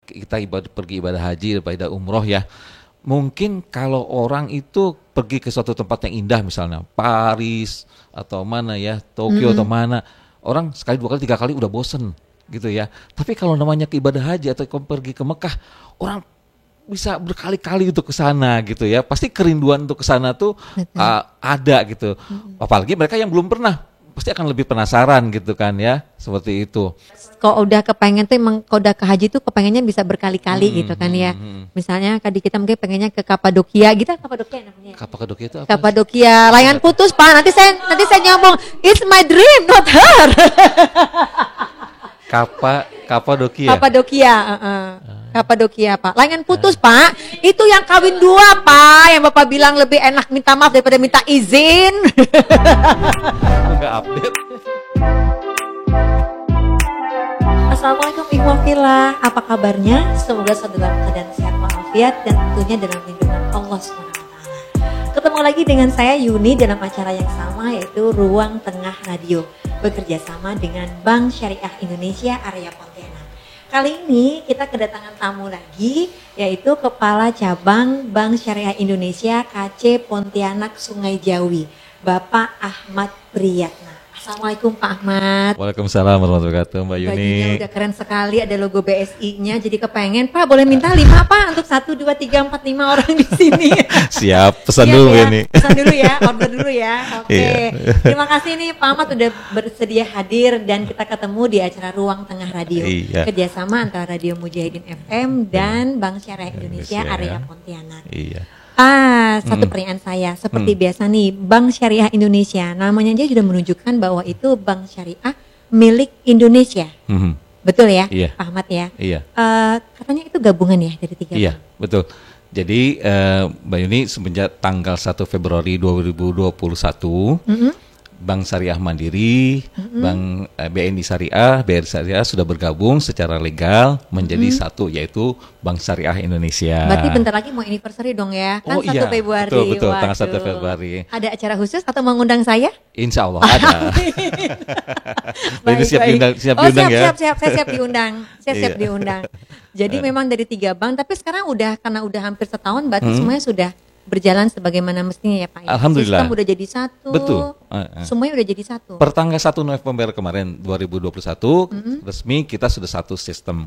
kita pergi ibadah haji, ibadah umroh ya. Mungkin kalau orang itu pergi ke suatu tempat yang indah misalnya Paris atau mana ya, Tokyo atau mana, orang sekali, dua kali, tiga kali udah bosen gitu ya. Tapi kalau namanya ke ibadah haji atau pergi ke Mekah, orang bisa berkali-kali untuk ke sana gitu ya. Pasti kerinduan untuk ke sana tuh ada gitu. Apalagi mereka yang belum pernah, pasti akan lebih penasaran gitu kan ya, seperti itu. Kalau udah kepengen tuh emang kalau udah ke haji tuh kepengennya bisa berkali-kali gitu kan ya. Misalnya tadi kita mungkin pengennya ke Kapadokia gitu, Kapadokia namanya. Kapadokia itu apa? Kapadokia, layangan putus Pak. Nanti saya nyambung, it's my dream not her. Kapadokia. Kapadokia Pak. Layangan putus Pak. Itu yang kawin dua Pak. Yang Bapak bilang lebih enak minta maaf daripada minta izin. Enggak update. Assalamualaikum ikhwafillah, apa kabarnya? Semoga saudara dalam keadaan sehat walafiat dan tentunya dalam lindungan Allah SWT. Ketemu lagi dengan saya Yuni dalam acara yang sama, yaitu Ruang Tengah Radio, bekerja sama dengan Bank Syariah Indonesia Area Pontianak. Kali ini kita kedatangan tamu lagi, yaitu Kepala Cabang Bank Syariah Indonesia KC Pontianak Sungai Jawi, Bapak Ahmad Priyatna. Assalamualaikum Pak Ahmad. Waalaikumsalam warahmatullahi wabarakatuh Mbak Yuni. Bajunya udah keren sekali, ada logo BSI-nya, jadi kepengen Pak boleh minta 5 Pak untuk 1, 2, 3, 4, 5 orang di sini. Siap, pesan dulu ya nih. Pesan dulu ya, order dulu ya. Oke. Terima kasih nih Pak Ahmad udah bersedia hadir dan kita ketemu di acara Ruang Tengah Radio. Kerjasama antara Radio Mujahidin FM dan Bank Syariah Indonesia Area Pontianak. Satu pertanyaan saya, seperti biasa nih, Bank Syariah Indonesia, namanya aja sudah menunjukkan bahwa itu Bank Syariah milik Indonesia. Betul ya, Pak Ahmad ya? Iya. Katanya itu gabungan ya dari 3 Iya, betul. Jadi Mbak Yuni semenjak tanggal 1 Februari 2021, Bank Syariah Mandiri, Bank BNI Syariah, BRI Syariah sudah bergabung secara legal menjadi satu, yaitu Bank Syariah Indonesia. Berarti bentar lagi mau anniversary dong ya, kan 1 Februari. Betul, tanggal 1 Februari. Ada acara khusus atau mengundang saya? Insya Allah ada. Baik, siap diundang ya? Siap, saya siap diundang. Siap diundang. Jadi memang dari 3 bank, tapi sekarang karena udah hampir setahun, berarti semuanya sudah berjalan sebagaimana mestinya ya Pak. Alhamdulillah. Sistem udah jadi satu. Betul. Semuanya udah jadi satu. Pertanggal 1 November kemarin 2021 resmi kita sudah satu sistem,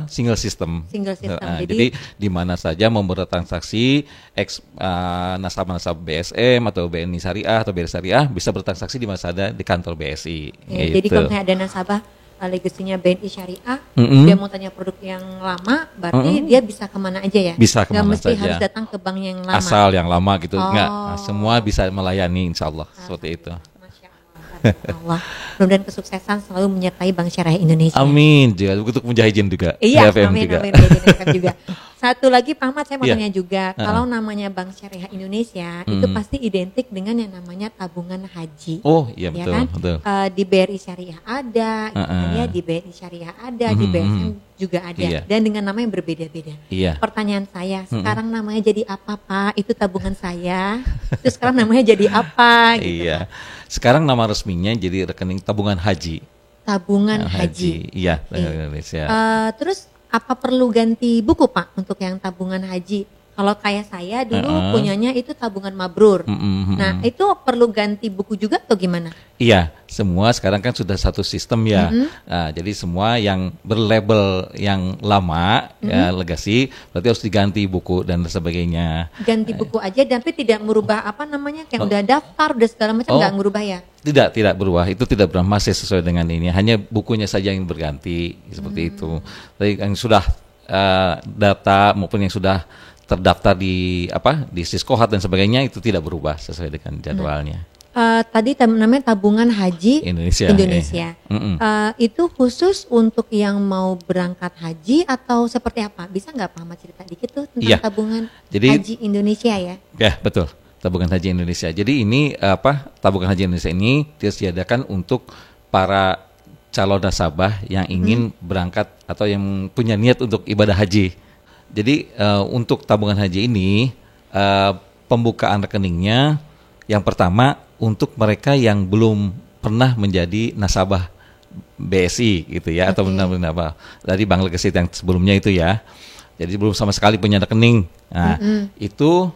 single system. Jadi di mana saja mau bertransaksi nasabah-nasabah BSM atau BNI Syariah atau BRI Syariah bisa bertransaksi di mana saja di kantor BSI. Gitu. Jadi kalau ada nasabah legasinya BNI Syariah, dia mau tanya produk yang lama, berarti dia bisa kemana aja ya? Bisa kemana saja. Gak mesti saja. harus datang ke bank yang lama. Asal yang lama gitu, enggak. Semua bisa melayani, insya Allah, seperti itu. Masya Allah. Mudah-mudahan kesuksesan selalu menyertai Bank Syariah Indonesia. Amin. Juga untuk Mujahidin juga. Iya, FM amin. juga. FM juga. Satu lagi Pak Ahmad, saya mau tanya juga, kalau namanya Bank Syariah Indonesia itu pasti identik dengan yang namanya tabungan haji. Oh iya, ya betul, kan? betul. Di BRI Syariah ada, ya, di BNI Syariah ada, di BSM juga ada, dan dengan nama yang berbeda-beda. Pertanyaan saya, sekarang namanya jadi apa Pak? Itu tabungan saya, terus sekarang namanya jadi apa? Gitu, Pak. Sekarang nama resminya jadi rekening tabungan haji. Tabungan haji. Iya, Indonesia. Terus apa perlu ganti buku Pak untuk yang tabungan haji? Kalau kayak saya dulu punyanya itu tabungan mabrur. Nah itu perlu ganti buku juga atau gimana? Iya, semua sekarang kan sudah satu sistem ya. Nah, jadi semua yang berlabel yang lama ya legasi berarti harus diganti buku dan sebagainya. Ganti buku aja tapi tidak merubah apa namanya kayak udah daftar udah segala macam nggak merubah ya? Tidak berubah, itu tidak berubah, masih sesuai dengan ini. Hanya bukunya saja yang berganti seperti itu. Tapi yang sudah data maupun yang sudah terdaftar di Siskohat dan sebagainya itu tidak berubah sesuai dengan jadwalnya. Tadi namanya tabungan haji Indonesia. Itu khusus untuk yang mau berangkat haji atau seperti apa? Bisa nggak Pak Ahmad cerita dikit tuh tentang tabungan haji Indonesia ya? Ya betul, tabungan haji Indonesia. Jadi ini tabungan haji Indonesia ini disediakan untuk para calon nasabah yang ingin berangkat atau yang punya niat untuk ibadah haji. Jadi untuk tabungan haji ini pembukaan rekeningnya yang pertama untuk mereka yang belum pernah menjadi nasabah BSI gitu ya, atau benar-benar apa dari Bank Legacy yang sebelumnya itu ya. Jadi belum sama sekali punya rekening. Nah, itu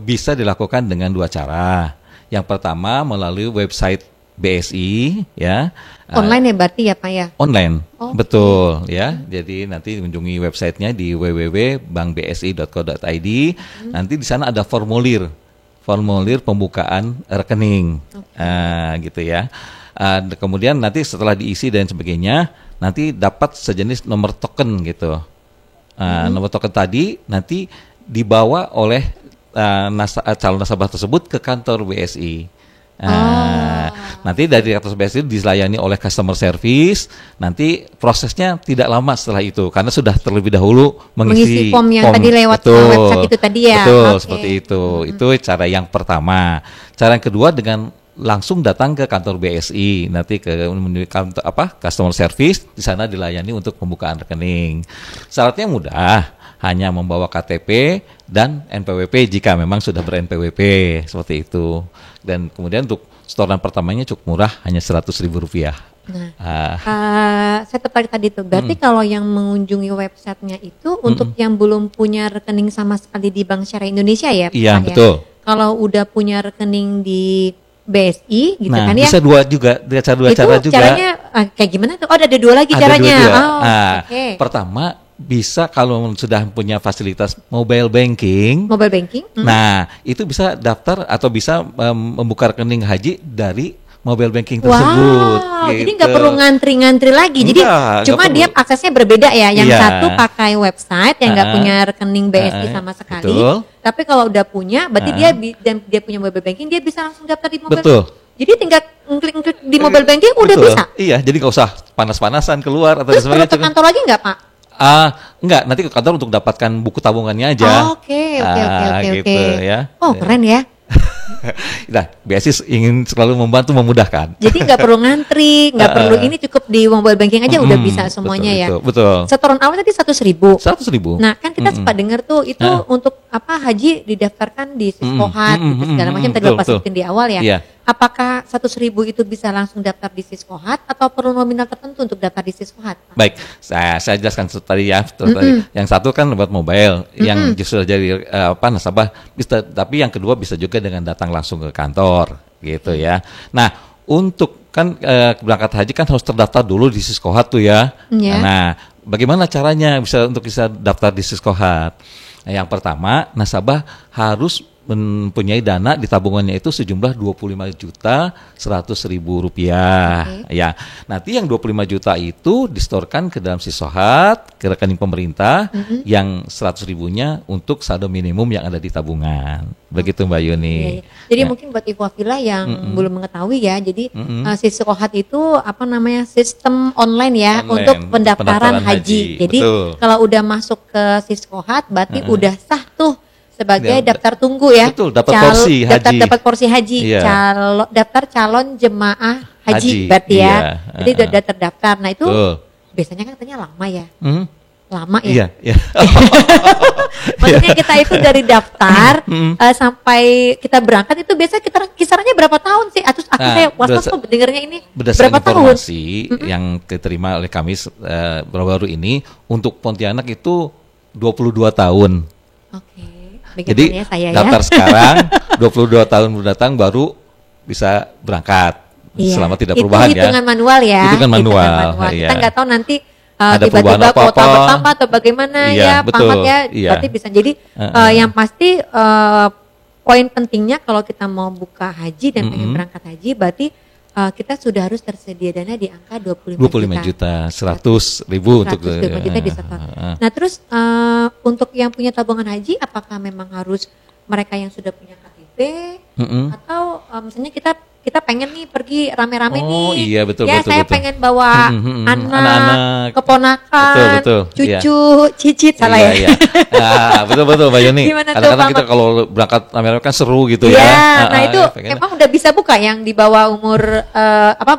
bisa dilakukan dengan 2 cara. Yang pertama melalui website BSI ya. Online ya berarti ya Pak ya? Online, betul ya. Jadi nanti kunjungi websitenya di www.bankbsi.co.id. Nanti di sana ada formulir pembukaan rekening, gitu ya. Kemudian nanti setelah diisi dan sebagainya, nanti dapat sejenis nomor token gitu. Nomor token tadi nanti dibawa oleh calon nasabah tersebut ke kantor BSI. Nanti dari kantor BSI dilayani oleh customer service. Nanti prosesnya tidak lama setelah itu karena sudah terlebih dahulu mengisi form yang tadi lewat website itu tadi ya. Betul, seperti itu. Itu cara yang pertama. Cara yang kedua dengan langsung datang ke kantor BSI, nanti ke kantor customer service, di sana dilayani untuk pembukaan rekening. Syaratnya mudah, hanya membawa KTP dan NPWP jika memang sudah ber-NPWP, seperti itu. Dan kemudian untuk setoran pertamanya cukup murah, hanya Rp100.000. Saya tertarik tadi tuh, berarti kalau yang mengunjungi websitenya itu untuk yang belum punya rekening sama sekali di Bank Syariah Indonesia ya? Iya, Pak, betul. Ya? Kalau udah punya rekening di BSI gitu kan ya? Bisa dua cara juga. Caranya kayak gimana tuh? Oh, ada 2 lagi caranya. Okay. Pertama, bisa kalau sudah punya fasilitas mobile banking. Nah, itu bisa daftar atau bisa membuka rekening haji dari mobile banking tersebut. Gitu. Jadi nggak perlu ngantri-ngantri lagi. Jadi cuma dia aksesnya berbeda ya. Yang satu pakai website yang nggak punya rekening BSI sama sekali. Betul. Tapi kalau udah punya, berarti dia punya mobile banking, dia bisa langsung daftar di mobile. Betul. Jadi tinggal ngeklik di mobile banking udah bisa. Iya, jadi nggak usah panas-panasan keluar atau sebagainya. Terus perlu ke kantor lagi nggak Pak? Enggak, nanti ke kantor untuk dapatkan buku tabungannya aja. Oke. Ya. Oh, keren ya. Nah, BSI ingin selalu memudahkan. Jadi nggak perlu ngantri, nggak perlu ini, cukup di mobile banking aja udah bisa semuanya. Betul. Setoran awal tadi 100.000. Nah, kan kita sempat dengar tuh itu untuk haji didaftarkan di Siskohat gitu segala macam tadi Bapak sebutin di awal ya. Iya. Apakah 100.000 itu bisa langsung daftar di Siskohat atau perlu nominal tertentu untuk daftar di Siskohat? Baik, saya jelaskan tadi ya. Yang satu kan buat mobile, yang justru jadi nasabah bisa, tapi yang kedua bisa juga dengan datang langsung ke kantor, gitu ya. Nah, untuk kan berangkat haji kan harus terdaftar dulu di Siskohat tuh ya. Nah, bagaimana caranya bisa daftar di Siskohat? Nah, yang pertama, nasabah harus mempunyai dana di tabungannya itu sejumlah Rp25.100.000 ya. Nanti yang 25 juta itu disetorkan ke dalam Siskohat, ke rekening pemerintah, yang 100.000-nya untuk saldo minimum yang ada di tabungan. Begitu Mbak Yuni. Iya. Jadi mungkin buat Ibu Afila yang belum mengetahui ya, jadi Siskohat itu sistem online ya untuk pendaftaran haji. Jadi kalau udah masuk ke Siskohat berarti udah sah tuh sebagai daftar tunggu ya. Betul, dapat porsi haji. Dapat porsi haji. Iya. Daftar calon jemaah haji berarti ya. Jadi udah terdaftar. Nah, itu biasanya kan katanya lama ya. Lama ya. Iya. Maksudnya kita itu dari daftar sampai kita berangkat itu biasanya kisarannya berapa tahun sih? Aku saya was-was kok dengarnya ini berapa tahun? Informasi yang diterima oleh kami baru-baru ini untuk Pontianak itu 22 tahun. Oke. Jadi saya daftar sekarang 22 tahun mendatang baru bisa berangkat selama tidak perubahan itu hitungan manual ya. Hitungan manual. Kita nggak tahu nanti ada tiba-tiba kuota bertambah atau bagaimana betul. Berarti bisa. Jadi yang pasti poin pentingnya kalau kita mau buka haji dan pengen berangkat haji berarti kita sudah harus tersedia dana di angka 25 juta 100.000 untuk 25 juta disetor. Nah, terus untuk yang punya tabungan haji apakah memang harus mereka yang sudah punya KTP atau misalnya kita pengen nih pergi rame-rame nih. Iya, betul. Saya pengen bawa anak, keponakan, cucu, cicit salah ya. Nah, betul Mbak Yuni. Kadang-kadang kita kalau berangkat rame-rame kan seru gitu ya. Nah, itu emang udah bisa buka yang di bawah umur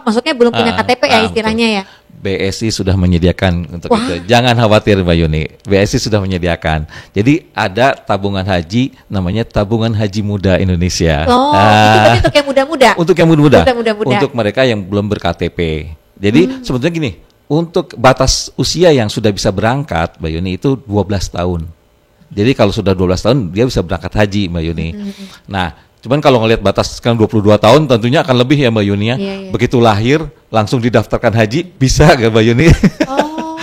maksudnya belum punya KTP ya istilahnya ya. BSI sudah menyediakan untuk itu. Jangan khawatir Mbak Yuni. BSI sudah menyediakan. Jadi ada tabungan haji namanya Tabungan Haji Muda Indonesia. Itu berarti untuk yang muda-muda. Untuk yang muda-muda. Untuk mereka yang belum ber-KTP. Jadi sebetulnya gini, untuk batas usia yang sudah bisa berangkat, Mbak Yuni, itu 12 tahun. Jadi kalau sudah 12 tahun dia bisa berangkat haji, Mbak Yuni. Nah, cuman kalau ngelihat batas sekarang 22 tahun tentunya akan lebih ya, Mbak Yuni ya. Begitu lahir langsung didaftarkan haji, bisa nggak, Mbak Yuni? Oh.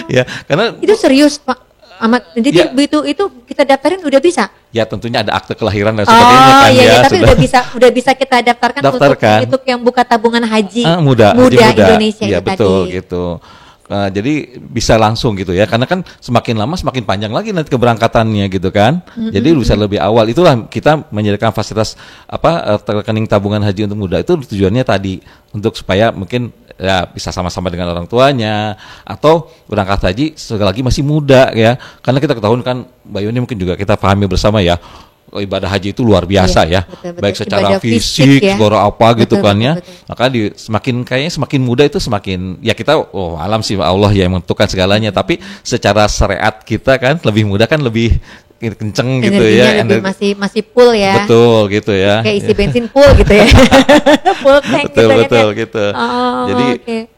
Ya, karena Itu serius, Pak Ahmad. Jadi begitu itu kita daftarin udah bisa? ya tentunya ada akte kelahiran dan sebagainya kan ya. Tapi udah bisa kita daftarkan. Untuk yang buka tabungan haji muda Indonesia ya, itu betul tadi. gitu. Jadi bisa langsung gitu ya, karena kan semakin lama semakin panjang lagi nanti keberangkatannya gitu kan. Jadi bisa lebih awal. Itulah kita menyediakan fasilitas rekening tabungan haji untuk muda, itu tujuannya tadi untuk supaya mungkin ya bisa sama-sama dengan orang tuanya atau berangkat haji sekali lagi masih muda ya. Karena kita ketahui kan, Mbak Yuni, mungkin juga kita pahami bersama ya, ibadah haji itu luar biasa ya, betul. Baik secara ibadah fisik ya. Apa gitu betul, kan ya. Maka semakin muda itu semakin ya kita alam sih Allah ya yang menentukan segalanya. Tapi secara syariat kita kan lebih muda kan lebih kenceng gitu ya, masih full ya, betul gitu ya, kayak isi bensin full gitu ya. Full tank betul gitu. Jadi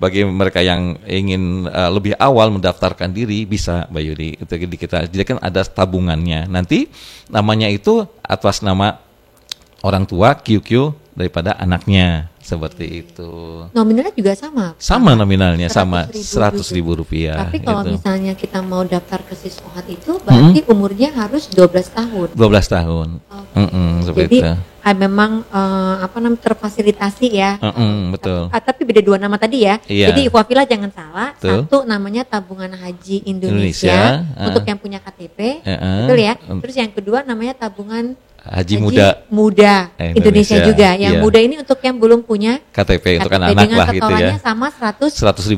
bagi mereka yang ingin lebih awal mendaftarkan diri bisa, Mbak Yudi, itu kita jadi kan ada tabungannya, nanti namanya itu atas nama orang tua QQ daripada anaknya, seperti itu. Nominalnya juga sama? Sama nominalnya, sama 100.000 rupiah. Tapi kalau misalnya kita mau daftar ke Siswohat itu berarti umurnya harus 12 tahun? 12 tahun. Jadi memang terfasilitasi ya. Betul. Tapi beda dua nama tadi ya. Iya. Jadi Ikhwafillah jangan salah. Satu namanya Tabungan Haji Indonesia. Untuk yang punya KTP. Betul ya. Terus yang kedua namanya Tabungan Haji Muda Indonesia juga. Yang muda ini untuk yang belum punya KTP untuk anak-anak lah gitu ya. Sama 100.000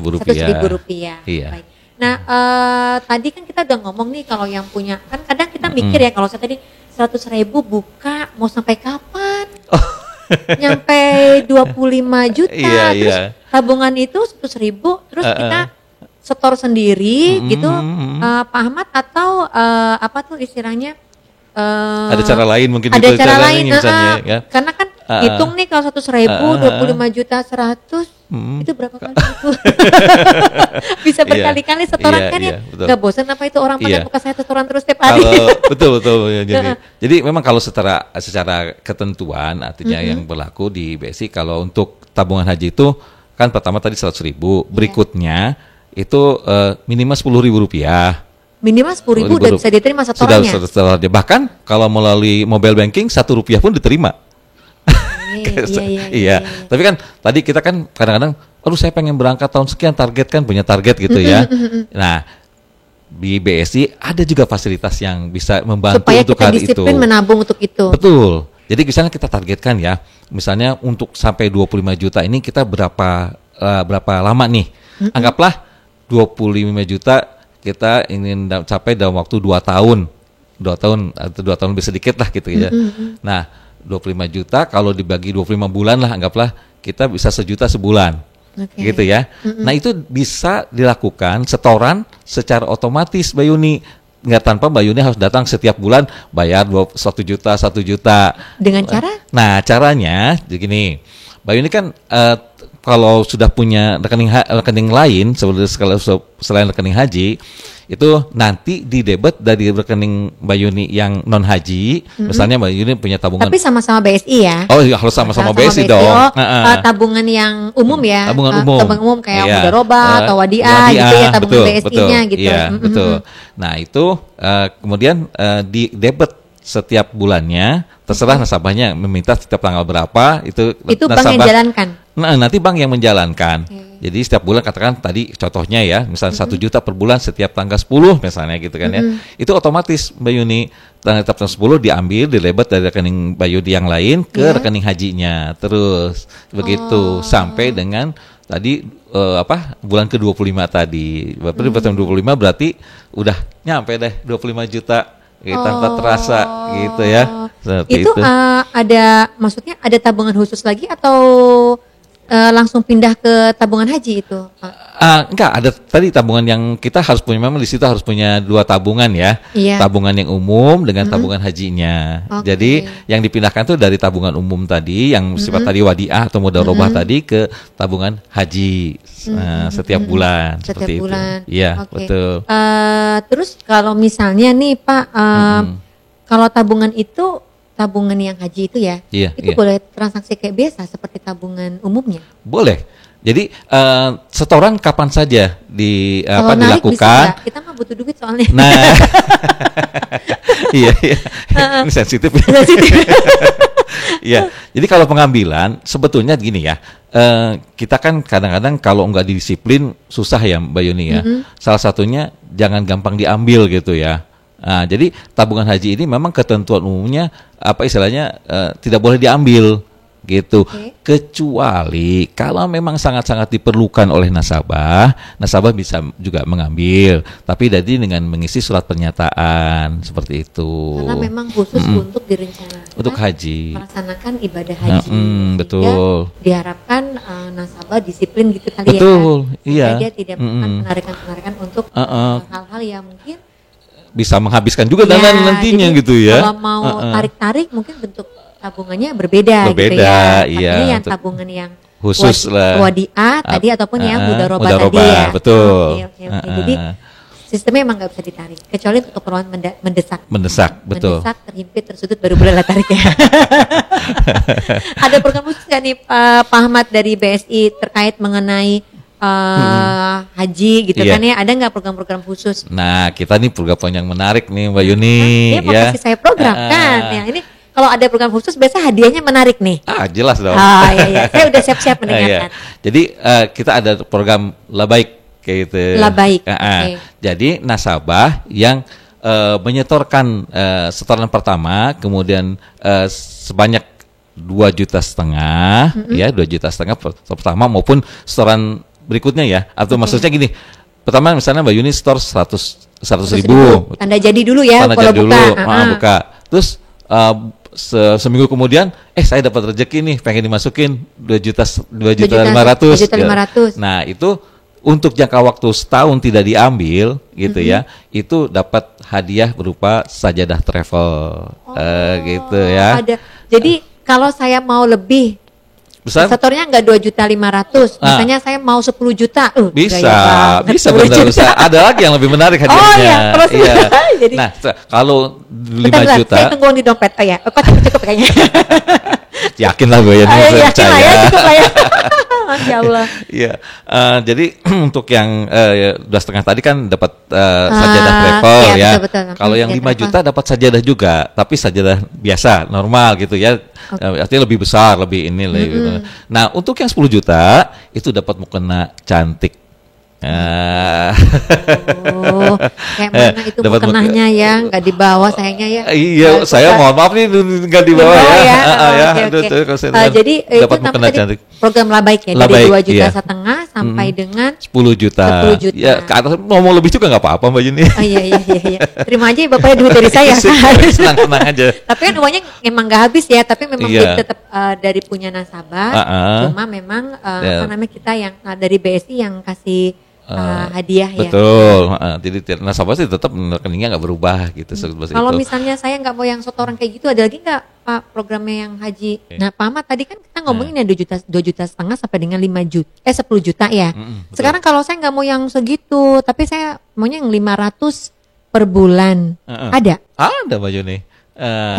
rupiah. Iya. Baik. Nah, tadi kan kita udah ngomong nih kalau yang punya, kan kadang kita mikir ya, kalau saya tadi 100.000 buka mau sampai kapan? Nyampe 25 juta. Terus tabungan itu 100.000 terus kita setor sendiri gitu, Pak Ahmad, atau apa tuh istilahnya? Ada cara lain mungkin. Ada cara lain misalnya ya. Karena kan hitung nih kalau 100.000 25 juta 100 itu berapa kali itu? Bisa berkali-kali setoran kan ya. Gak bosan apa itu orang pakai muka saya setoran terus setiap hari? Betul. Jadi memang kalau secara ketentuan artinya yang berlaku di BSI, kalau untuk tabungan haji itu kan pertama tadi 100.000, berikutnya itu minimal 10.000 rupiah. Minimal 10.000 udah bisa diterima setorannya. Sudah. Bahkan kalau melalui mobile banking 1 rupiah pun diterima. Iya. Tapi kan tadi kita kan kadang-kadang, saya pengen berangkat tahun sekian, punya target gitu ya. Nah, di BSI ada juga fasilitas yang bisa membantu supaya untuk hal itu. Supaya kita disiplin menabung untuk itu. Betul. Jadi misalnya kita targetkan ya, misalnya untuk sampai 25 juta ini kita berapa lama nih? Anggaplah 25 juta kita ingin capai dalam waktu 2 tahun atau 2 tahun lebih sedikit lah gitu ya. Nah, 25 juta kalau dibagi 25 bulan lah, anggaplah kita bisa 1 juta sebulan. Gitu ya. Nah, itu bisa dilakukan setoran secara otomatis, Mbak Yuni. Nggak tanpa Mbak Yuni harus datang setiap bulan bayar 1 juta. Dengan cara? Nah, caranya begini. Mbak Yuni kan kalau sudah punya rekening lain selain rekening haji, itu nanti didebet dari rekening Mbak Yuni yang non haji. Misalnya Mbak Yuni punya tabungan. Tapi sama-sama BSI ya? Oh iya, harus sama-sama BSI dong. Tabungan yang umum ya? Tabungan umum kayak Mudaroba atau Wadiah gitu ya, tabungan BSI-nya gitu. Iya, betul. Nah itu kemudian didebet setiap bulannya, terserah nasabahnya meminta setiap tanggal berapa, itu bank yang jalankan. Nah, nanti bank yang menjalankan. Jadi setiap bulan katakan tadi contohnya ya, misalnya 1 juta per bulan setiap tanggal 10 misalnya gitu kan ya. Itu otomatis Mbak Yuni tanggal 10 diambil, dilebet dari rekening Mbak Yuni yang lain ke rekening hajinya. Terus begitu sampai dengan tadi bulan ke-25 tadi. Bulan 25 berarti udah nyampe deh 25 juta. Tanpa terasa gitu ya. Itu ada maksudnya ada tabungan khusus lagi atau langsung pindah ke tabungan haji itu, Pak? Enggak, ada tadi tabungan yang kita harus punya, memang di situ harus punya 2 tabungan ya. Iya. Tabungan yang umum dengan tabungan hajinya. Oke. Jadi yang dipindahkan tuh dari tabungan umum tadi yang sifat tadi wadiah atau mudharabah tadi ke tabungan haji. Nah, setiap bulan Setiap seperti bulan. itu. Iya, Oke. betul. Terus kalau misalnya nih Pak, kalau tabungan itu tabungan yang haji itu ya, Iya, itu iya. boleh transaksi kayak biasa seperti tabungan umumnya? Boleh. Jadi setoran kapan saja Kalau narik bisa dilakukan. nggak? Kita mah butuh duit soalnya. Nah, iya, iya. Ini sensitif. Iya. Jadi kalau pengambilan sebetulnya gini ya. Kita kan kadang-kadang kalau nggak disiplin susah ya Mbak Yuni ya. Salah satunya jangan gampang diambil gitu ya. Nah, jadi tabungan haji ini memang ketentuan umumnya istilahnya tidak boleh diambil gitu. Oke. Kecuali kalau memang sangat-sangat diperlukan oleh nasabah bisa juga mengambil, tapi jadi dengan mengisi surat pernyataan seperti itu. Karena memang khusus untuk direncanakan Untuk haji. melaksanakan ibadah haji. Sehingga Betul. diharapkan nasabah disiplin gitu kali Betul, ya. iya. Sehingga dia tidak melakukan penarikan-penarikan untuk hal-hal yang mungkin Bisa menghabiskan juga ya, dana nantinya jadi gitu ya. Kalau mau tarik-tarik mungkin bentuk tabungannya berbeda gitu ya. Iya. Artinya yang tabungan yang Khusus lah. wadiah tadi ataupun yang mudharabah tadi mudharabah, ya. betul. Oke. Jadi sistemnya emang nggak bisa ditarik kecuali untuk keperluan mendesak. Mendesak, betul. Mendesak, terhimpit, tersudut baru boleh lah tarik ya. Ada program khusus nggak nih Pak Ahmad dari BSI terkait mengenai haji gitu Iya. kan ya? Ada nggak program-program khusus? Nah, kita nih program yang menarik nih Mbak Yuni. Dia mau ya. kasih saya program kan? Ya ini kalau ada program khusus biasa hadiahnya menarik nih. Jelas dong. Iya. Saya udah siap-siap mendengarkan. Jadi kita ada program Labaik kayak gitu. Labaik, oke. Jadi nasabah yang menyetorkan setoran pertama, kemudian sebanyak 2,5 juta ya, 2,5 juta pertama maupun setoran berikutnya ya. Atau maksudnya gini, pertama misalnya Mbak Yuni setor 100 ribu. Tanda jadi dulu ya Tanda kalau jadi buka. dulu, buka. Terus seminggu kemudian saya dapat rezeki nih, pengen dimasukin 2,5 juta. 2,500. Nah, itu untuk jangka waktu setahun tidak diambil gitu ya, itu dapat hadiah berupa sajadah travel gitu ya. Ada. Jadi kalau saya mau lebih Besar? setornya enggak 2,5 juta, misalnya saya mau 10 juta. Bisa gaya banget, 10 benar. juta. Ada lagi yang lebih menarik hadiahnya. Oh iya, terus jadi Nah, kalau 5 bentar, juta, saya tunggu di dompet. Oh ya, kok cukup kayaknya. yakin lah gue ya, Ayo, saya yakin lah ya, percaya. cukup lah ya. Masya Allah. Iya, jadi untuk yang 2,5 tadi kan dapat sajadah travel iya, ya. betul. Kalau yang 5 Sajadah juta dapat sajadah juga, tapi sajadah biasa, normal gitu ya. Artinya lebih besar, lebih ini lah. Gitu. Nah, untuk yang 10 juta itu dapat mukena cantik. Kayak mana itu dapat mukenahnya ya, nggak dibawa sayangnya ya. Iya, saya mohon maaf nih nggak di bawah ya. ya. Ya, Oke. itu kalau saya Jadi itu dapat mukena namanya cantik. program Labaik ya, Labaik, dari 2,5 juta iya. sampai dengan 10 juta. 10 juta. Ya, ke atas mau lebih juga nggak apa-apa Mbak Yuni. Oh iya. Terima aja ya bapaknya duit dari saya. Senang-senang aja. Tapi kan uangnya emang nggak habis ya, tapi memang Iya. tetap dari punya nasabah. Cuma memang Ya. apa namanya kita yang dari BSI yang kasih hadiah ya. Betul. Jadi nasabah sih tetap rekeningnya nggak berubah gitu. Seperti Kalau itu. misalnya saya nggak mau yang setoran kayak gitu, ada lagi nggak Pak programnya yang haji? Nah Pak Ahmad tadi kan kita ngomongin ya 2,5 juta sampai dengan 10 juta ya. Betul. Sekarang kalau saya nggak mau yang segitu, tapi saya maunya yang 500 per bulan. Ada? Ada Mbak Yuni.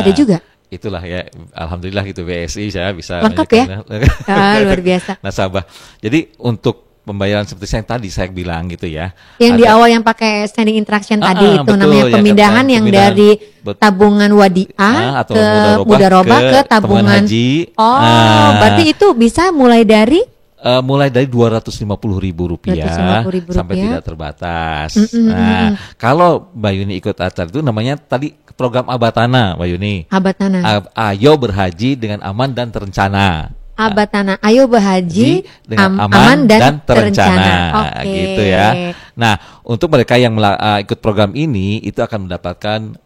Ada juga? Itulah ya, alhamdulillah gitu BSI saya bisa Lengkap ya? Luar biasa. nasabah. Jadi untuk pembayaran seperti yang tadi saya bilang gitu ya. Yang di awal yang pakai standing interaction tadi itu betul, namanya ya, pemindahan yang pemindahan. dari tabungan wadiah atau ke mudharabah ke tabungan haji. Berarti itu bisa mulai dari Mulai dari Rp250.000 Rp250.000 sampai tidak terbatas. Nah, kalau Mbak Yuni ikut acara itu namanya tadi program Abatana, Mbak Yuni. Abatana. Ayo berhaji dengan aman dan terencana. Abatana, ayo berhaji dengan aman dan terencana. Oke. Gitu ya. Nah, untuk mereka yang ikut program ini itu akan mendapatkan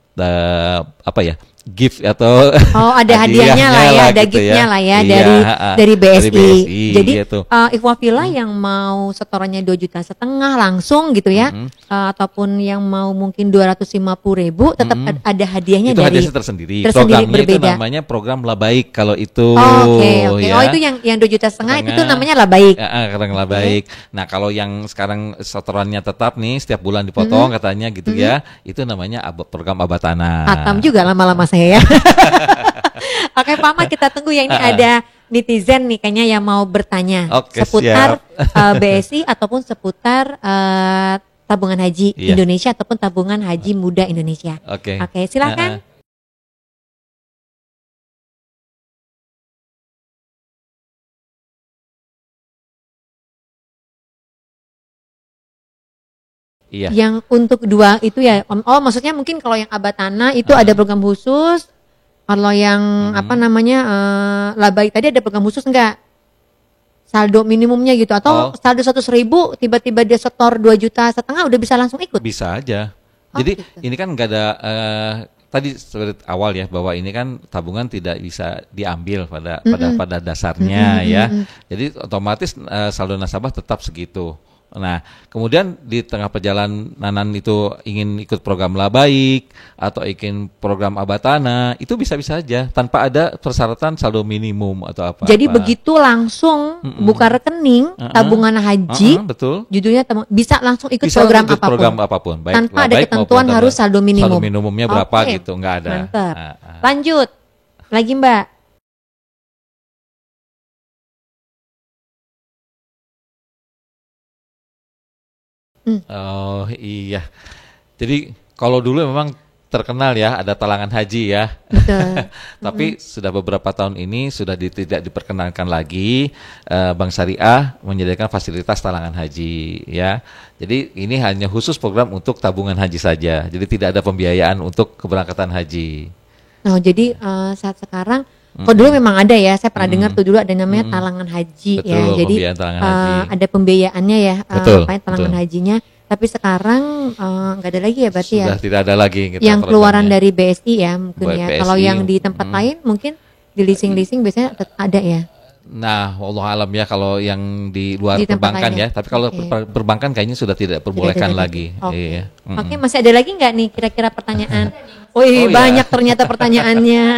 gift atau ada hadiahnya lah ya, ada gitu giftnya lah ya, Iya, dari BSI. BSI, Jadi gitu. Ikhwafillah yang mau setorannya 2,5 juta langsung gitu ya, ataupun yang mau mungkin 250.000 tetap ada hadiahnya Itu dari hadiahnya tersendiri. Programnya berbeda. itu namanya program Labaik kalau itu. Oke. Ya. Itu yang 2,5 juta itu tuh namanya Labaik. Kadang Labaik. Nah kalau yang sekarang setorannya tetap nih setiap bulan dipotong katanya gitu ya, itu namanya program Abatana. Atam juga lama-lama saya ya. Oke Pak Ahmad, kita tunggu ya, ini ada netizen nih kayaknya yang mau bertanya seputar BSI ataupun seputar tabungan haji Indonesia ataupun tabungan haji muda Indonesia. Oke, silakan. Iya. Yang untuk dua itu ya, maksudnya mungkin kalau yang Abatana itu ada program khusus, kalau yang Labaik tadi ada program khusus enggak? Saldo minimumnya gitu, atau saldo 100.000 tiba-tiba dia setor 2,5 juta udah bisa langsung ikut? Bisa aja. Jadi gitu. Ini kan enggak ada tadi seperti awal ya, bahwa ini kan tabungan tidak bisa diambil pada dasarnya ya. Jadi otomatis saldo nasabah tetap segitu. Nah, kemudian di tengah perjalanan itu ingin ikut program Labaik atau ingin program Abatana, itu bisa-bisa aja tanpa ada persyaratan saldo minimum atau apa. Jadi begitu langsung buka rekening tabungan haji, betul. Judulnya bisa langsung ikut bisa program ikut apapun. Program apapun. Baik, tanpa ada ketentuan harus saldo minimum. Saldo minimumnya berapa gitu, nggak ada. Mantap. Lanjut, lagi Mbak. Oh iya, jadi kalau dulu memang terkenal ya ada talangan haji ya. Betul. Tapi sudah beberapa tahun ini sudah tidak diperkenalkan lagi. Bank Syariah menyediakan fasilitas talangan haji ya. Jadi ini hanya khusus program untuk tabungan haji saja. Jadi tidak ada pembiayaan untuk keberangkatan haji. Nah jadi saat sekarang, kalau dulu memang ada ya, saya pernah dengar tuh dulu ada namanya talangan haji. Betul, ya. Jadi ada pembiayaannya ya, talangan hajinya. Tapi sekarang nggak ada lagi ya berarti sudah tidak ada lagi. Yang keluaran dari BSI ya mungkin ya. Kalau yang di tempat lain mungkin di leasing biasanya ada ya. Nah, wallahu alam ya kalau yang di luar perbankan ya. Tapi kalau perbankan kayaknya sudah tidak perbolehkan lagi. Oke, masih ada lagi nggak nih kira-kira pertanyaan? Banyak ternyata pertanyaannya.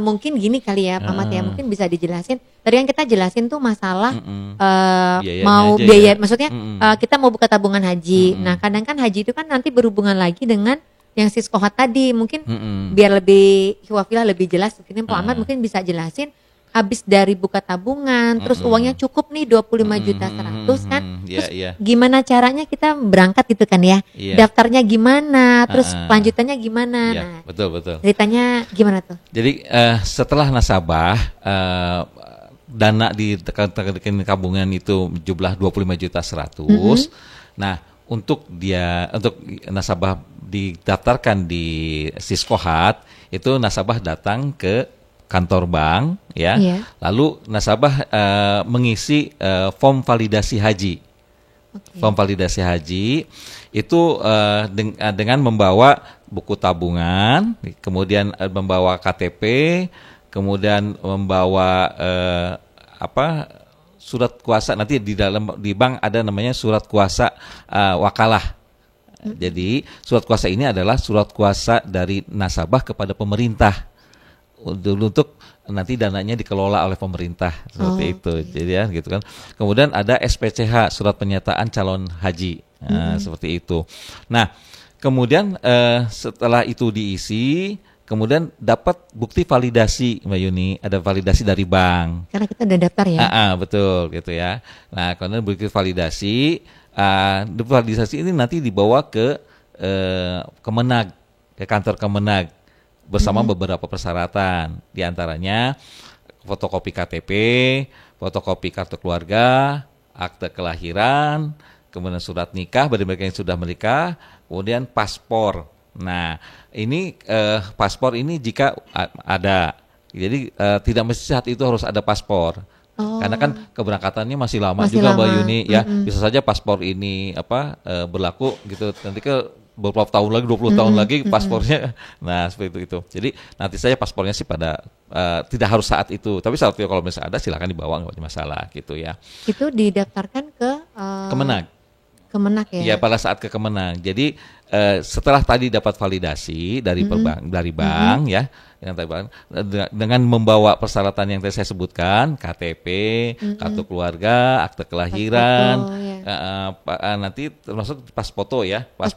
Mungkin gini kali ya Pak Ahmad ya, mungkin bisa dijelasin. Tadi yang kita jelasin tuh masalah biaya, maksudnya kita mau buka tabungan haji. Nah kadang kan haji itu kan nanti berhubungan lagi dengan yang siskohat tadi. Mungkin biar lebih Ikhwafillah lebih jelas, mungkin Pak Ahmad mungkin bisa jelasin. Habis dari buka tabungan, terus uangnya cukup nih 25,100.000 kan, terus gimana caranya kita berangkat gitu kan ya, daftarnya gimana, terus kelanjutannya gimana, nah betul. Ceritanya gimana tuh? Jadi setelah nasabah dana di rekening tabungan itu jumlah 25,100.000, nah untuk nasabah didaftarkan di Siskohat, itu nasabah datang ke kantor bank ya, lalu nasabah mengisi form validasi haji. Form validasi haji itu dengan membawa buku tabungan, kemudian membawa KTP, kemudian membawa surat kuasa. Nanti di bank ada namanya surat kuasa wakalah. Jadi surat kuasa ini adalah surat kuasa dari nasabah kepada pemerintah untuk nanti dananya dikelola oleh pemerintah seperti itu. Jadi ya gitu kan. Kemudian ada SPCH, surat pernyataan calon haji. Seperti itu. Nah, kemudian setelah itu diisi, kemudian dapat bukti validasi Mbak Yuni, ada validasi dari bank. Karena kita udah daftar ya. Betul gitu ya. Nah, kemudian bukti validasi ini nanti dibawa ke Kemenag, ke kantor Kemenag, bersama beberapa persyaratan, diantaranya fotokopi KTP, fotokopi kartu keluarga, akte kelahiran, kemudian surat nikah bagi mereka yang sudah menikah, kemudian paspor. Nah, ini paspor ini jika ada, jadi tidak mesti saat itu harus ada paspor. Karena kan keberangkatannya masih lama Masih juga Mbak lama. Yuni ya. Bisa saja paspor ini berlaku gitu. Nanti beberapa tahun lagi, 20 tahun lagi paspornya. Nah, seperti itu. Jadi nanti saya paspornya sih pada tidak harus saat itu. Tapi saat itu kalau misalnya ada silakan dibawa, nggak ada masalah gitu ya. Itu didaftarkan ke Kemenag. Kemenag ya. Ya pada saat ke Kemenang. Jadi setelah tadi dapat validasi dari bank ya dengan membawa persyaratan yang tadi saya sebutkan, KTP, kartu keluarga, akte kelahiran, nanti termasuk pas foto ya, pas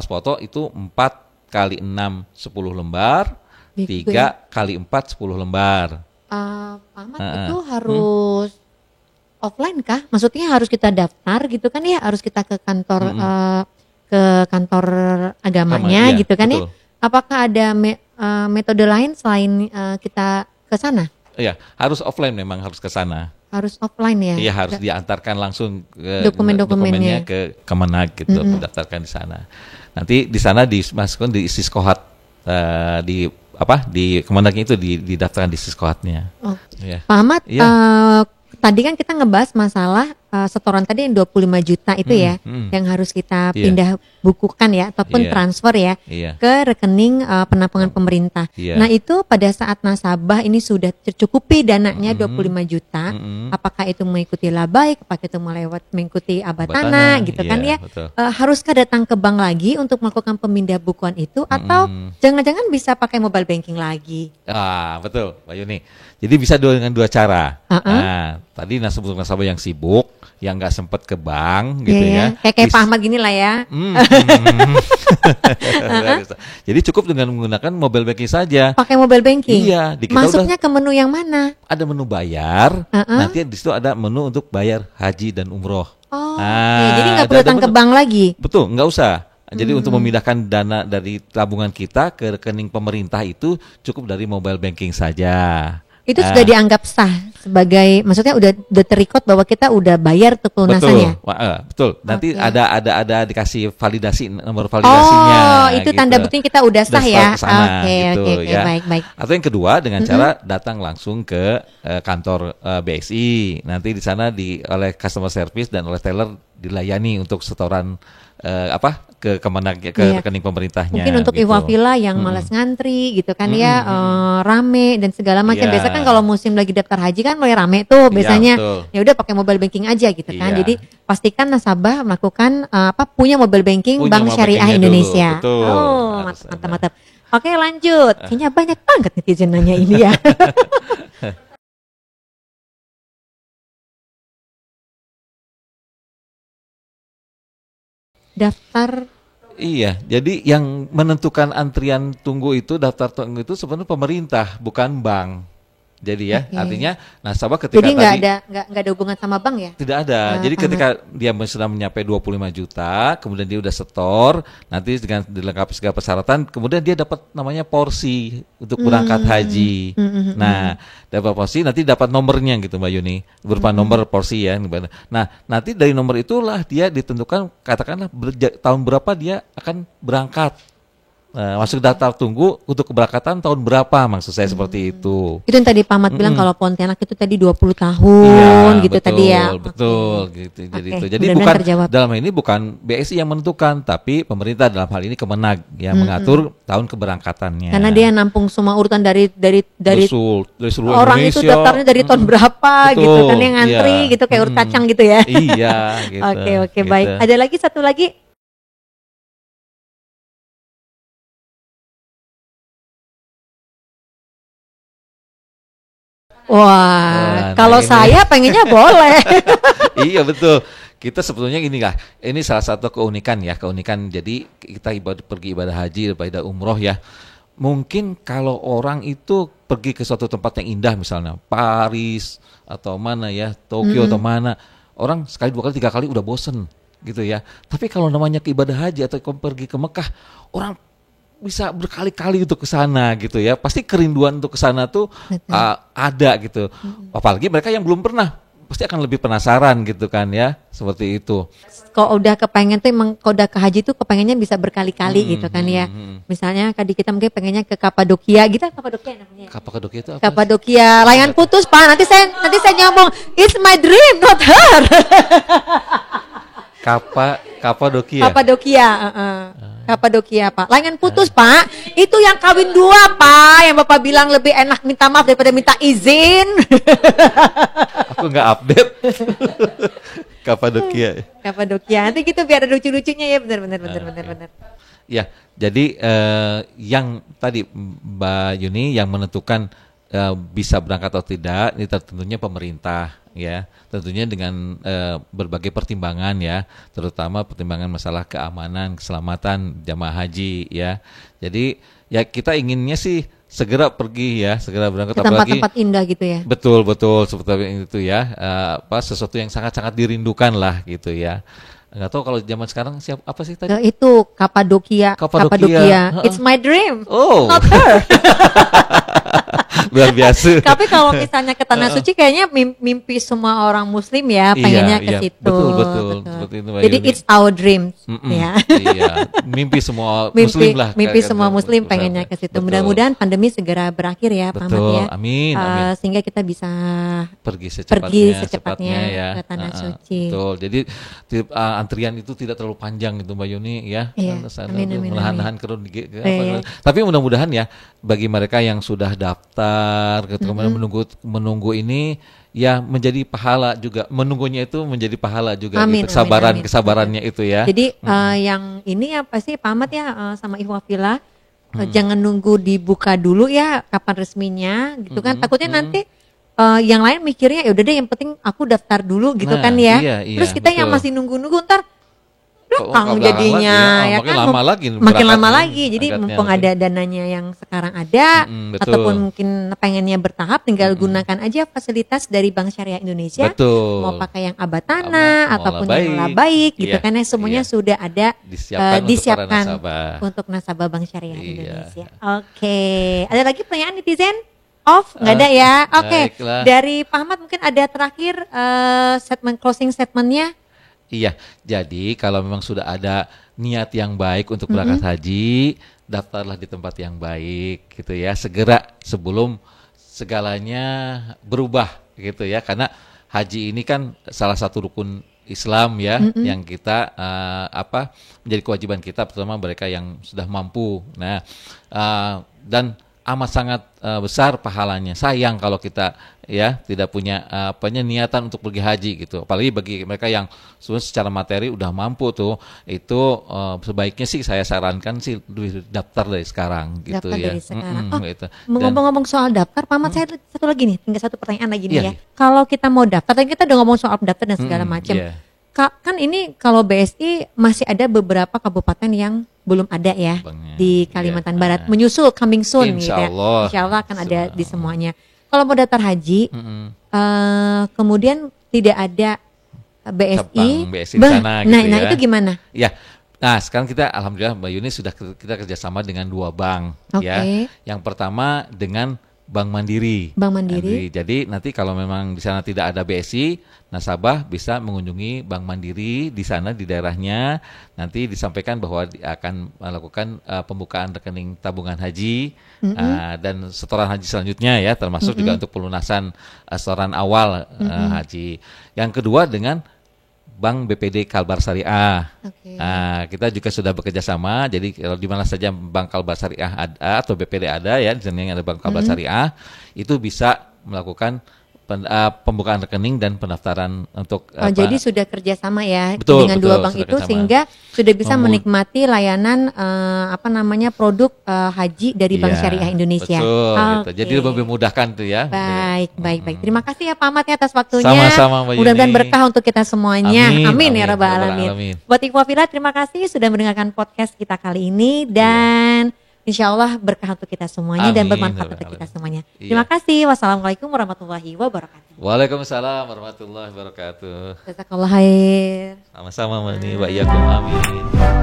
foto itu 4 kali 6 10 lembar, 3 kali 4 10 lembar. Pak Ahmad, itu harus offline kah? Maksudnya harus kita daftar gitu kan ya? Harus kita ke kantor agamanya gitu kan betul. ya? Apakah ada metode lain selain kita ke sana? Iya, harus offline, memang harus ke sana. Harus offline ya? Iya, harus diantarkan langsung ke Dokumen-dokumennya ke Kemenag gitu, mendaftarkan di sana. Nanti di sana dimasukkan di Siskohat, di Kemenagnya itu didaftarkan di Siskohatnya. Oh. Ya. Pak Ahmad, Iya. tadi kan kita ngebahas masalah setoran tadi yang 25 juta itu ya, yang harus kita pindah bukukan ya, ataupun transfer ya ke rekening penampungan pemerintah. Nah itu pada saat nasabah ini sudah tercukupi dananya 25 juta, apakah itu mengikuti Labaik, apakah itu mengikuti Abatana gitu kan ya, haruskah datang ke bank lagi untuk melakukan pemindah bukuan itu, atau jangan-jangan bisa pakai mobile banking lagi? Betul Pak Yuni. Jadi bisa dengan dua cara. Nah, tadi nasabah yang sibuk, yang nggak sempat ke bank gitu ya. Kayak Pak Ahmad gini lah ya. Jadi cukup dengan menggunakan mobile banking saja. Pakai mobile banking? Iya. Masuknya ke menu yang mana? Ada menu bayar, nanti di situ ada menu untuk bayar haji dan umroh. Jadi nggak perlu datang ke bank lagi? Betul, nggak usah. Jadi untuk memindahkan dana dari tabungan kita ke rekening pemerintah itu cukup dari mobile banking saja. Itu sudah dianggap sah sebagai, maksudnya udah terrecord bahwa kita udah bayar tuh pelunasannya. Betul. Nanti ada dikasih validasi, nomor validasinya. Itu gitu. tanda buktinya kita udah sah ya. Oke, baik. Atau yang kedua dengan cara datang langsung ke kantor BSI. Nanti di sana oleh customer service dan oleh teller dilayani untuk setoran ke Kemenag, ke rekening pemerintahnya. Mungkin untuk gitu. Iwafila yang malas ngantri gitu kan ya, rame dan segala macam. Biasa kan kalau musim lagi daftar haji kan mulai rame tuh biasanya. Ya udah pakai mobile banking aja gitu kan. Jadi pastikan nasabah melakukan punya mobile banking Bank Syariah Indonesia. Betul. Mantap. Oke, lanjut. Kayaknya banyak banget netizen nanya ini ya. Daftar. Iya, jadi yang menentukan antrian tunggu itu, daftar tunggu itu sebenarnya pemerintah, bukan bank. Jadi ya, artinya nasabah ketika jadi nggak ada hubungan sama bank ya? Tidak ada. Jadi ketika dia sudah mencapai 25 juta, kemudian dia udah setor, nanti dengan dilengkapi segala persyaratan, kemudian dia dapat namanya porsi untuk berangkat haji. Nah, dapat porsi, nanti dapat nomornya gitu Mbak Yuni, berupa nomor porsi ya. Nah, nanti dari nomor itulah dia ditentukan, katakanlah tahun berapa dia akan berangkat. Masuk daftar tunggu untuk keberangkatan tahun berapa, maksud saya seperti itu. Itu yang tadi Pak Ahmad bilang kalau Pontianak itu tadi 20 tahun gitu betul, tadi ya. Betul gitu. Jadi bukan dalam hal ini bukan BSI yang menentukan, tapi pemerintah dalam hal ini Kemenag yang mengatur tahun keberangkatannya. Karena dia nampung semua urutan dari seluruh orang Indonesia. Itu daftarnya dari tahun berapa gitu kan, yang ngantri gitu kayak urut kacang gitu ya. Iya gitu. Oke, baik. Ada lagi satu lagi. Wah, kalau saya pengennya boleh. Iya betul. Kita sebetulnya gini lah, ini salah satu keunikan jadi kita pergi ibadah haji, ibadah umroh ya. Mungkin kalau orang itu pergi ke suatu tempat yang indah misalnya Paris atau mana ya, Tokyo atau mana, orang sekali, dua kali, tiga kali udah bosen gitu ya. Tapi kalau namanya ke ibadah haji atau pergi ke Mekah, orang bisa berkali-kali untuk ke sana gitu ya. Pasti kerinduan untuk ke sana tuh ada gitu. Apalagi mereka yang belum pernah pasti akan lebih penasaran gitu kan ya, seperti itu. Kalau udah kepengen tuh emang kalau udah ke haji tuh kepengennya bisa berkali-kali gitu kan ya. Misalnya tadi kita mungkin pengennya ke Kapadokia gitu, Kapadokia namanya. Kapadokia itu apa? Kapadokia, layangan putus Pak. Nanti saya nyambung, it's my dream not her. Kapadokia. Kapadokia Pak. Layangan putus Pak. Itu yang kawin 2 Pak. Yang Bapak bilang lebih enak minta maaf daripada minta izin. Aku nggak update. Kapadokia. Nanti gitu biar ada lucu-lucunya ya, benar. Ya, jadi yang tadi Mbak Yuni yang menentukan bisa berangkat atau tidak, ini tentunya pemerintah ya, tentunya dengan berbagai pertimbangan ya, terutama pertimbangan masalah keamanan, keselamatan jamaah haji ya. Jadi ya kita inginnya sih segera pergi ya, segera berangkat ke tempat-tempat indah gitu ya. Betul seperti itu ya. Sesuatu yang sangat-sangat dirindukan lah gitu ya. Nggak tahu kalau zaman sekarang apa sih tadi? Itu Kapadokia. It's my dream. Oh. Not her. Luar biasa. Tapi kalau misalnya ke Tanah Suci kayaknya mimpi semua orang Muslim ya, pengennya ke situ. Betul. Seperti itu, jadi it's our dream ya. Iya, mimpi semua Muslim lah. Mimpi semua Muslim pengennya ke situ. Mudah-mudahan pandemi segera berakhir ya, Pak Ahmad ya. Amin. Sehingga kita bisa pergi secepatnya ya. ke Tanah Suci. Betul. Jadi antrian itu tidak terlalu panjang gitu Mbak Yuni ya. Iya. Amin. Menahan Tapi mudah-mudahan ya bagi mereka yang sudah daftar kemudian menunggu ini ya menjadi pahala juga, menunggunya itu menjadi pahala juga. Amin, gitu. Kesabarannya itu ya. Jadi yang ini apa sih Pak Ahmad ya sama Ikhwafillah, jangan nunggu dibuka dulu ya kapan resminya gitu kan, takutnya nanti yang lain mikirnya ya udah deh yang penting aku daftar dulu gitu kan ya. Iya, terus kita yang masih nunggu ntar belakang jadinya ya kan makin lama lagi. Jadi mumpung ada dananya yang sekarang ada, ataupun mungkin pengennya bertahap, tinggal gunakan aja fasilitas dari Bank Syariah Indonesia. Mau pakai yang Abatana ataupun yang Labaik gitu kan ya, semuanya sudah ada disiapkan untuk nasabah Bank Syariah Indonesia. Oke. Ada lagi pertanyaan netizen? Nggak ada ya. Oke. Dari Pak Ahmad mungkin ada terakhir closing statementnya. Iya, jadi kalau memang sudah ada niat yang baik untuk berangkat haji, daftarlah di tempat yang baik gitu ya, segera sebelum segalanya berubah gitu ya, karena haji ini kan salah satu rukun Islam ya, yang kita menjadi kewajiban kita, terutama mereka yang sudah mampu. Nah, dan amat sangat besar pahalanya. Sayang kalau kita ya tidak punya niatan untuk pergi haji gitu. Apalagi bagi mereka yang secara materi udah mampu tuh, itu sebaiknya sih saya sarankan sih daftar dari sekarang gitu daftar ya. Dari sekarang. Gitu. Ngomong-ngomong soal daftar, Pak Ahmad, saya satu lagi nih, tinggal satu pertanyaan lagi nih ya. Kalau kita mau daftar, tadi kita udah ngomong soal daftar dan segala macam. Kan ini kalau BSI masih ada beberapa kabupaten yang belum ada ya di Kalimantan Barat, menyusul coming soon gitu ya. Insya Allah akan ada di semuanya. Kalau mau daftar haji, kemudian tidak ada BSI di sana, gitu nah itu gimana? Ya, nah sekarang kita alhamdulillah Mbak Yuni sudah kita kerjasama dengan 2 bank ya. Yang pertama dengan Bank Mandiri. Jadi nanti kalau memang di sana tidak ada BSI, nasabah bisa mengunjungi Bank Mandiri di sana di daerahnya. Nanti disampaikan bahwa akan melakukan pembukaan rekening tabungan haji dan setoran haji selanjutnya ya, termasuk juga untuk pelunasan setoran awal haji. Yang kedua dengan Bank BPD Kalbar Syariah. Kita juga sudah bekerja sama. Jadi kalau di mana saja Bank Kalbar Syariah ada atau BPD ada ya, di sana yang ada Bank Kalbar Syariah, itu bisa melakukan pembukaan rekening dan pendaftaran untuk jadi sudah kerjasama ya dengan 2 bank itu kerjasama. Sehingga sudah bisa menikmati layanan produk haji dari Bank Syariah Indonesia. Betul. Gitu. Jadi lebih memudahkan tuh ya. Baik. Terima kasih ya Pak Ahmad atas waktunya. Sama-sama Mbak Yuni. Mudah-mudahan berkah untuk kita semuanya. Amin ya rabbal alamin. Buat Ikhwafillah, terima kasih sudah mendengarkan podcast kita kali ini dan insya Allah berkah untuk kita semuanya dan bermanfaat untuk kita semuanya. Terima kasih. Wassalamualaikum warahmatullahi wabarakatuh. Waalaikumsalam warahmatullahi wabarakatuh. Jazakallah khair. Sama-sama Mbak Yuni, wa iyyakum amin.